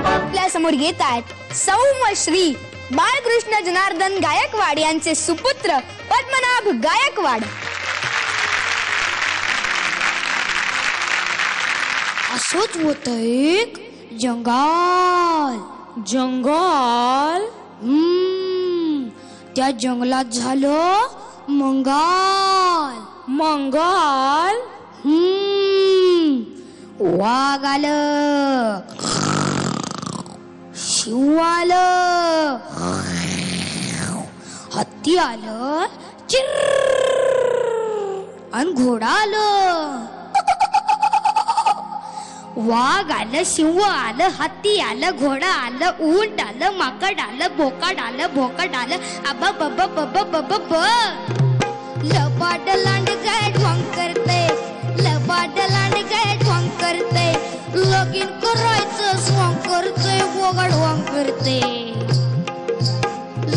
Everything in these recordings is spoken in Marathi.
आपल्या समोर येत आहेत सौम्यश्री बाळकृष्ण जनार्दन गायकवाड यांचे सुपुत्र पद्मनाभ गायकवाड. असोच होत एक जंगल जंगल त्या जंगलात झालं मंगल मंगल. वाघ आलं, शिव आलं, हत्ती आलं, आणि घोडा आलं. वाघ आलं, शिव आलं, हत्ती आलं, घोडा आलं, ऊंट आलं, माकड आलं, बोकाड आलं, भोकाड आलं. अब बब बब बब बब लबाड लांड काय ढोंग करते, लबाड लांड काय ढोंग करते, लगीन करायचं स्वांग करते, बोगाड वांग करते.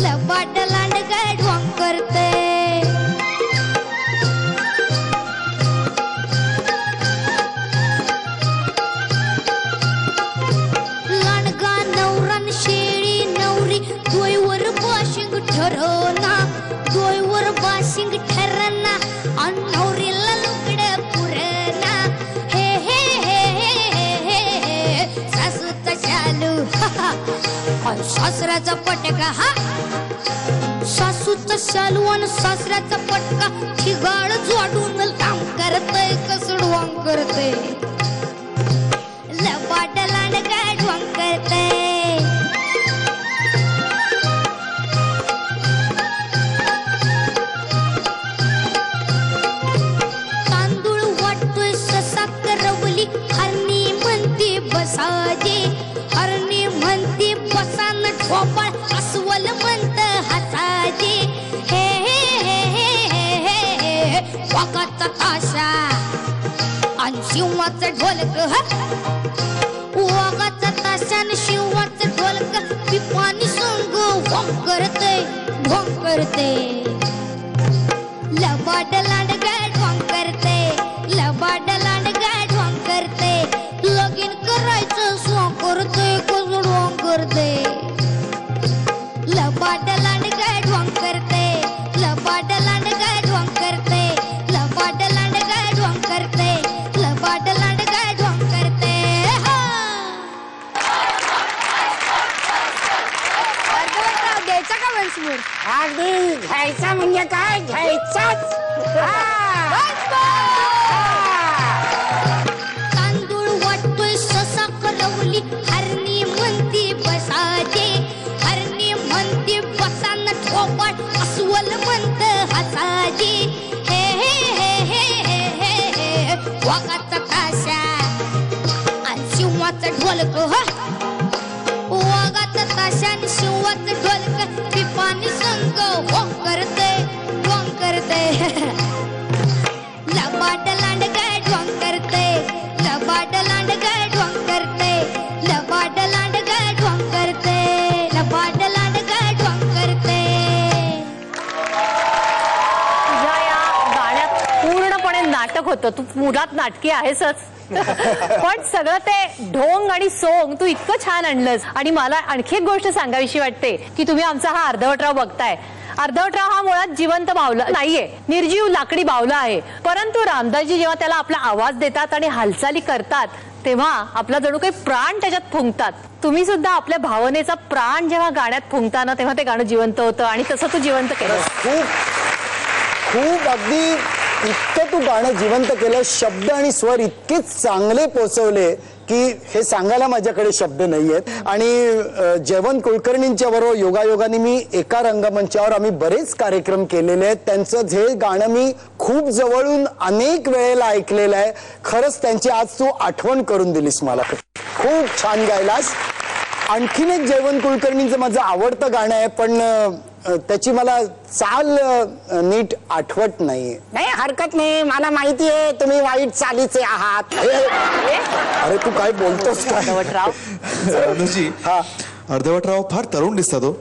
लबाड लांड काय ढोंग करते. लांडगा नवरान शेळी नवरी दोयवर बाशिंग ठरवना, दोयवर बाशिंग ठरना, आणि नवरीला लुगडं पुरणा. हे हे हे हे हे हे सासूचा शालू आणि सासऱ्याचा पटका. हा सासूचा शालू आणि सासऱ्याचा पटका ठिगाळ जोडून काम करतय, कसं ढोंग करतय. लबाड लांड काय ढोंग करतय. तांदूळ वाटतोय ससा करवली, हरणी म्हणते बसाजे, हरणी म्हणते बसान ठोपाळ, अस्वल म्हणत हसाजे. हे हे हे हे हे हे वाघाचा ताशा आणि शिवाचं ढोलक. वाघाचा ताशा आणि शिवाचं ढोलक पिपानी संग भोंग करते, भोंग करते. लबाड लांड काय ढोंग करते, लबाड लांड काय ढोंग करते, लगीन करायचं स्वांग करते, कसं ढोंग करते. लबाड लांड काय ढोंग करते, लबाड लांड काय ढोंग करते, लबाड लांड काय ढोंग करते, लबाड लांड काय ढोंग करते. द्यायचा का वंशमूर? अगदी घ्यायचा म्हणजे काय घ्यायचाच. तांदूळ वाटतोय ससा करवली, हरणी म्हणती बसाजे, हरणी म्हणती बसान ठोपाळ, अस्वल म्हणत हसाजे. हे हे हे हे हे हे वाघाचा ताशा आणि शिवाचं ढोलक. वाघाचा ताशा आणि शिवाचं ढोलक पिपानी संग भोंग करते, भोंग करते. लबाड लांड काय ढोंग करते, लबाड लांड काय ढोंग करते, लबाड लांड काय ढोंग करते, लबाड लांड काय ढोंग करते. तुझ्या या गाण्यात पूर्णपणे नाटक होतं. तू मुळात नाटकी आहेसच. पण सगळं ते ढोंग आणि सोंग तू इतकं छान आणलंस. आणि मला आणखी एक गोष्ट सांगावीशी वाटते की तुम्ही आमचा हा अर्धवटराव बघताय. अर्धवटराव हा मुळात जिवंत बावला नाहीये, निर्जीव लाकडी बावला आहे. परंतु रामदासजी जेव्हा त्याला आपला आवाज देतात आणि हालचाली करतात तेव्हा आपला जणू काही प्राण त्याच्यात फुंकतात. तुम्ही सुद्धा आपल्या भावनेचा प्राण जेव्हा गाण्यात फुंकताना तेव्हा ते गाणं जिवंत होतं आणि तसं तू जिवंत केलं. खूप खूप अगदी इतकं तू गाणं जिवंत केलं. शब्द आणि स्वर इतके चांगले पोचवले की हे सांगायला माझ्याकडे शब्द नाहीयेत. आणि जयवंत कुलकर्णींच्या बरोबर योगायोगाने मी एका रंगमंचावर आम्ही बरेच कार्यक्रम केलेले आहेत. त्यांचं जे गाणं मी खूप जवळून अनेक वेळेला ऐकलेलं आहे. खरंच त्यांची आज तू आठवण करून दिलीस मला. खूप छान गायलास. आणखीन एक जयवंत कुलकर्णींचं माझं आवडतं गाणं आहे, पण त्याची मला चाल नीट आठवत नाहीये. नाही हरकत नाही, मला माहिती आहे तुम्ही वाईट चालीचे आहात. अरे तू काय बोलतोस अर्धवटराव? अनुजी, हा अर्धवटराव फार तरुण दिसतात हो.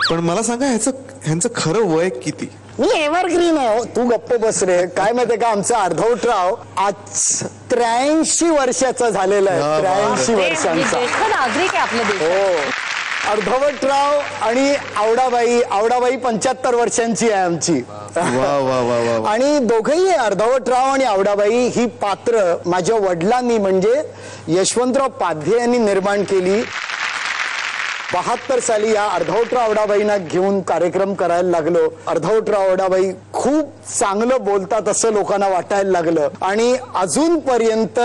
पण मला सांगा ह्याचं ह्यांचं खरं वय किती? मी एव्हरग्रीन आहे हो. तू गप्प बस रे. काय माहितीये का, आमचा अर्धवटराव आज 83 वर्षाचा झालेला आहे. 83 वर्षांचा. ज्येष्ठ नागरिक आहे आपल्या देशात. हो. अर्धवटराव आणि आवडाबाई 75 वर्षांची आहे आमची. वा वा वा वा. आणि दोघंही अर्धवटराव आणि आवडाबाई ही पात्र माझ्या वडिलांनी म्हणजे यशवंतराव पाध्ये यांनी निर्माण केली. 72 साली या अर्धवटराव आवडाबाईंना घेऊन कार्यक्रम करायला लागलो. अर्धवटराव आवडाबाई खूप चांगलं बोलतात असं लोकांना वाटायला लागलं आणि अजूनपर्यंत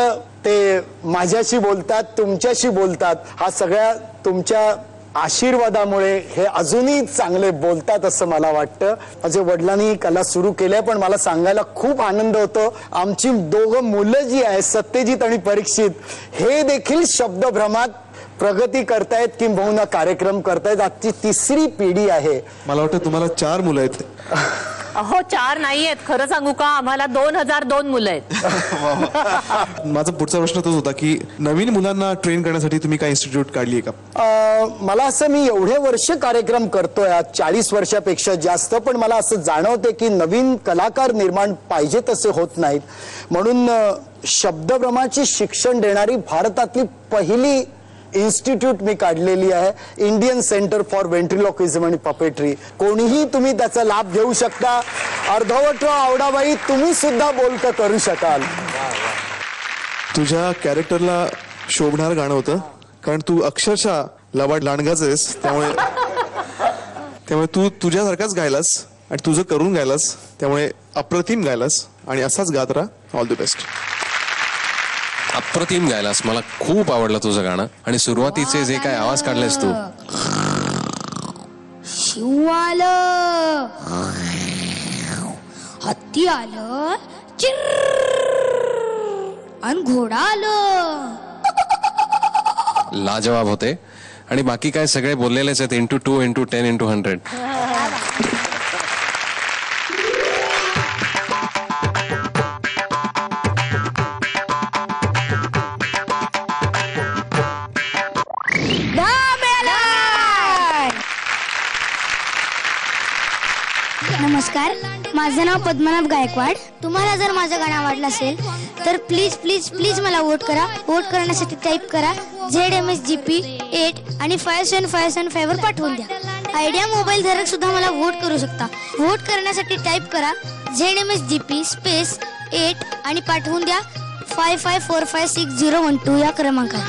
ते माझ्याशी बोलतात, तुमच्याशी बोलतात. हा सगळ्या तुमच्या आशीर्वादामुळे हे अजूनही चांगले बोलतात असं मला वाटतं. माझ्या वडिलांनी कला सुरू केल्या, पण मला सांगायला खूप आनंद होतो आमची दोघं मुलं जी आहेत सत्यजित आणि परीक्षित हे देखील शब्दभ्रमात प्रगती करतायत किंबहुना कार्यक्रम करतायत. आजची 3री पिढी आहे. मला वाटतं तुम्हाला 4 मुलं आहेत. अहो 4 नाहीयेत, खरं सांगू का, आम्हाला 2002 मुलं आहेत. माझा पुढचा प्रश्न तोच होता की नवीन मुलांना ट्रेन करण्यासाठी तुम्ही काय इन्स्टिट्यूट काढली आहे का? मला असं, मी एवढे वर्ष कार्यक्रम करतोय, आज 40 वर्षापेक्षा जास्त, पण मला असं जाणवते की नवीन कलाकार निर्माण पाहिजे तसे होत नाहीत. म्हणून शब्दभ्रमाची शिक्षण देणारी भारतातली पहिली इन्स्टिट्यूट मी काढलेली आहे, इंडियन सेंटर फॉर व्हेंट्रिलॉक्विझम आणि पपेट्री. कोणीही तुम्ही त्याचा लाभ घेऊ शकता. अर्धवटराव आवडाबाई तुम्ही सुद्धा बोलतं करू शकाल. तुझ्या कॅरेक्टरला शोभणार गाणं होतं, कारण तू अक्षरशः लबाड लांडगाच आहेस. त्यामुळे तू तुझ्यासारखाच गायलास आणि तुझं करून गायलास, त्यामुळे अप्रतिम गायलास आणि असाच गात राहा. All the best. अप्रतिम गायलास. मला खूप आवडलं तुझं गाणं आणि सुरुवातीचे जे काय आवाज काढलेस तू. शिव आलं, हत्ती आलं, चिर, आणि घोडा आलं. लाजवाब होते. आणि बाकी काय सगळे बोललेलेच आहेत. Into 2 into 10 into 100. नमस्कार, माझं नाव पद्मनाभ गायकवाड. तुम्हाला जर माझं गाणं आवडलं असेल तर प्लीज प्लीज प्लीज मला वोट करा. वोट करण्यासाठी टाईप करा ZMSGP 8 आणि 5755 वर पाठवून द्या. आयडिया मोबाईल धारक सुद्धा मला वोट करू शकता. वोट करण्यासाठी टाईप करा ZMSGP स्पेस 8 आणि पाठवून द्या 55456012 या क्रमांकावर.